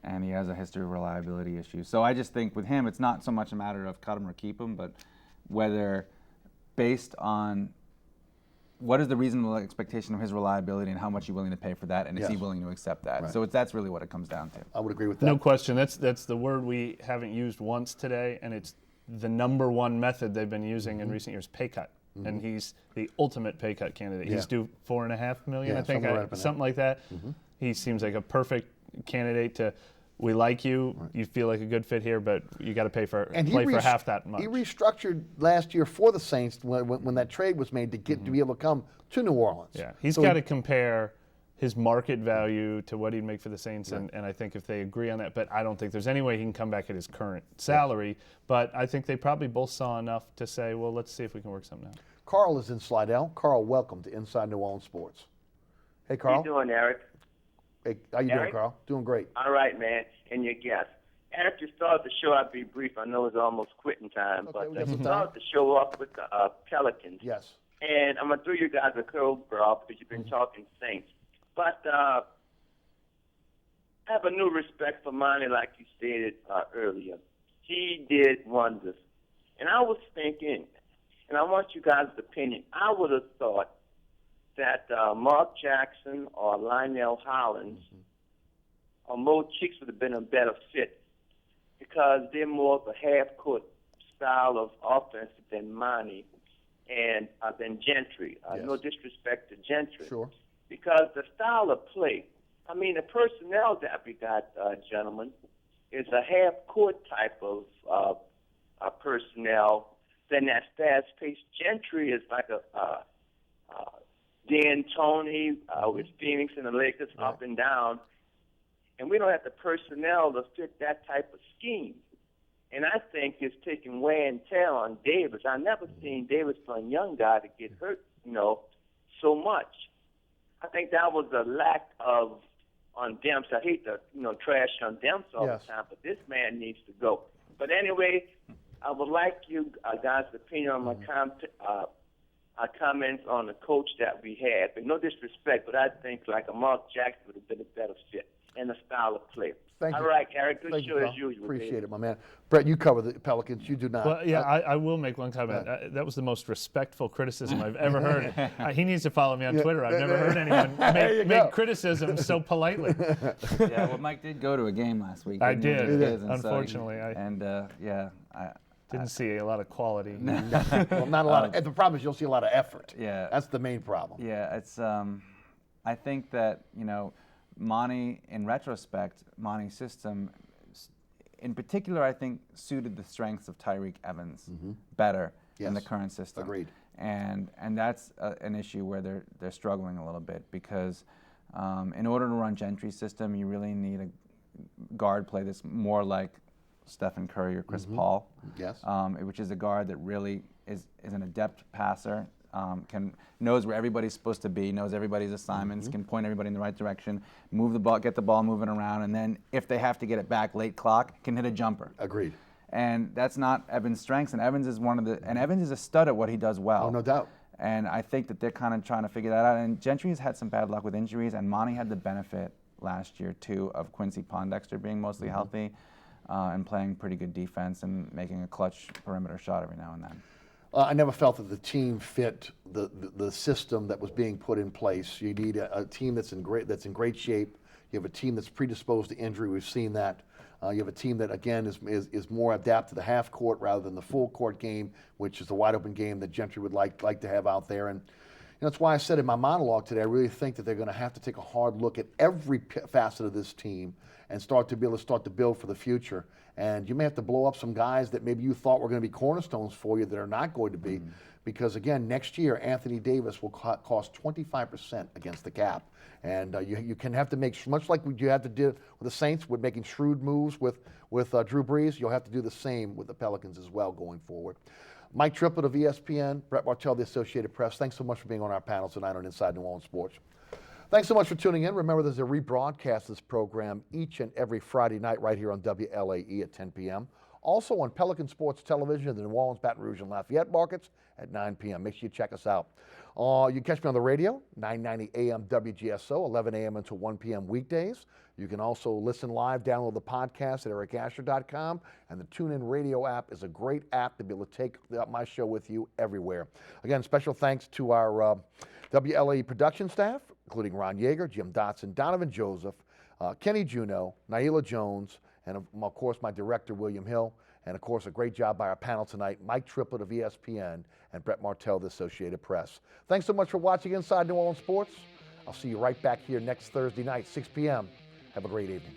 and he has a history of reliability issues. So I just think with him, it's not so much a matter of cut him or keep him, but whether based on what is the reasonable expectation of his reliability and how much you're willing to pay for that, and is he willing to accept that? Right. So that's really what it comes down to. I would agree with that. No question. That's the word we haven't used once today, and it's the number one method they've been using in recent years, pay cut. And he's the ultimate pay cut candidate. He's due $4.5 million, I think, something like that. He seems like a perfect candidate to. We like you. Right. You feel like a good fit here, but you got to play for half that much. He restructured last year for the Saints when that trade was made to be able to come to New Orleans. Yeah, he's got to compare his market value to what he'd make for the Saints, and I think if they agree on that, but I don't think there's any way he can come back at his current salary. But I think they probably both saw enough to say, well, let's see if we can work something out. Carl is in Slidell. Carl, welcome to Inside New Orleans Sports. Hey, Carl. How you doing, Eric? Hey, how you doing, Carl? Doing great. All right, man. And your guest. After you start the show, I'll be brief. I know it's almost quitting time, but you start the show off with the Pelicans. Yes. And I'm going to throw you guys a curveball because you've been talking Saints. But I have a new respect for Monty, like you stated earlier. He did wonders. And I was thinking, and I want you guys' opinion, I would have thought that Mark Jackson or Lionel Hollins or Mo Cheeks would have been a better fit because they're more of a half-court style of offense than Monty and than Gentry. No disrespect to Gentry. Sure. Because the style of play, I mean, the personnel that we got, gentlemen, is a half-court type of personnel. Then that fast-paced Gentry is like a Dan Tony with Phoenix and the Lakers up and down. And we don't have the personnel to fit that type of scheme. And I think it's taking wear and tear on Davis. I've never seen Davis, for a young guy, to get hurt, so much. I think that was a lack of on Demps. I hate to, trash on Demps all the time, but this man needs to go. But anyway, I would like you guys' opinion on my comments on the coach that we had. But no disrespect, but I think like a Mark Jackson would have been a better fit. and the style of play. Thank All you. right, Eric. Good Thank you, show pal. as usual. Appreciate David. it, my man. Brett, you cover the Pelicans. You do not. Well, yeah, I will make one comment. That was the most respectful criticism I've ever heard. He needs to follow me on Twitter. I've never heard anyone make criticism so politely. Yeah, well, Mike did go to a game last week. I didn't he? did, And unfortunately. I didn't see a lot of quality. Well, not a lot of. The problem is you'll see a lot of effort. Yeah. That's the main problem. Yeah, it's. I think that Monty, in retrospect, Monty's system, in particular, I think suited the strengths of Tyreek Evans better than the current system. Agreed. And that's an issue where they're struggling a little bit because in order to run Gentry's system, you really need a guard play that's more like Stephen Curry or Chris Paul. Yes. Which is a guard that really is an adept passer. Knows where everybody's supposed to be, knows everybody's assignments, can point everybody in the right direction, move the ball, get the ball moving around, and then if they have to get it back late clock, can hit a jumper. Agreed. And that's not Evans' strengths, and Evans is Evans is a stud at what he does well. Oh, no doubt. And I think that they're kind of trying to figure that out. And Gentry has had some bad luck with injuries, and Monty had the benefit last year too of Quincy Pondexter being mostly healthy and playing pretty good defense and making a clutch perimeter shot every now and then. I never felt that the team fit the system that was being put in place. You need a team that's in great shape. You have a team that's predisposed to injury. We've seen that. You have a team that again is more adapt to the half court rather than the full court game, which is the wide open game that Gentry would like to have out there. And that's why I said in my monologue today, I really think that they're going to have to take a hard look at every facet of this team and start to build for the future. And you may have to blow up some guys that maybe you thought were going to be cornerstones for you that are not going to be. Because again, next year, Anthony Davis will cost 25% against the cap. And you can have to make, much like you had to do with the Saints with making shrewd moves with Drew Brees, you'll have to do the same with the Pelicans as well going forward. Mike Triplett of ESPN, Brett Martel, the Associated Press, thanks so much for being on our panel tonight on Inside New Orleans Sports. Thanks so much for tuning in. Remember, there's a rebroadcast of this program each and every Friday night right here on WLAE at 10 p.m. Also on Pelican Sports Television in the New Orleans, Baton Rouge, and Lafayette markets at 9 p.m. Make sure you check us out. You can catch me on the radio, 990 a.m. WGSO, 11 a.m. until 1 p.m. weekdays. You can also listen live, download the podcast at ericasher.com, and the TuneIn Radio app is a great app to be able to take my show with you everywhere. Again, special thanks to our WLAE production staff, including Ron Yeager, Jim Dotson, Donovan Joseph, Kenny Juneau, Naila Jones, and of course my director, William Hill. And of course, a great job by our panel tonight, Mike Triplett of ESPN and Brett Martel of the Associated Press. Thanks so much for watching Inside New Orleans Sports. I'll see you right back here next Thursday night, 6 p.m. Have a great evening.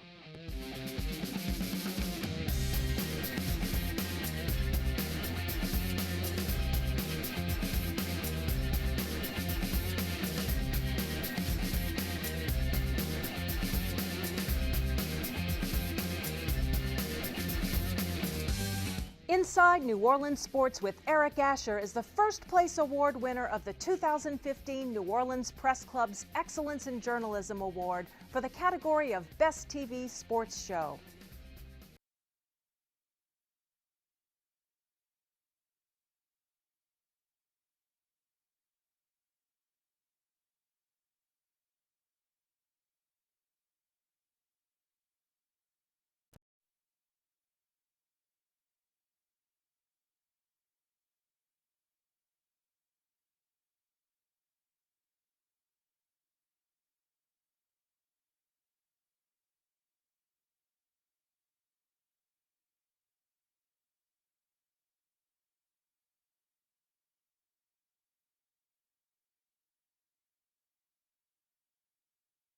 Inside New Orleans Sports with Eric Asher is the first place award winner of the 2015 New Orleans Press Club's Excellence in Journalism Award for the category of Best TV Sports Show.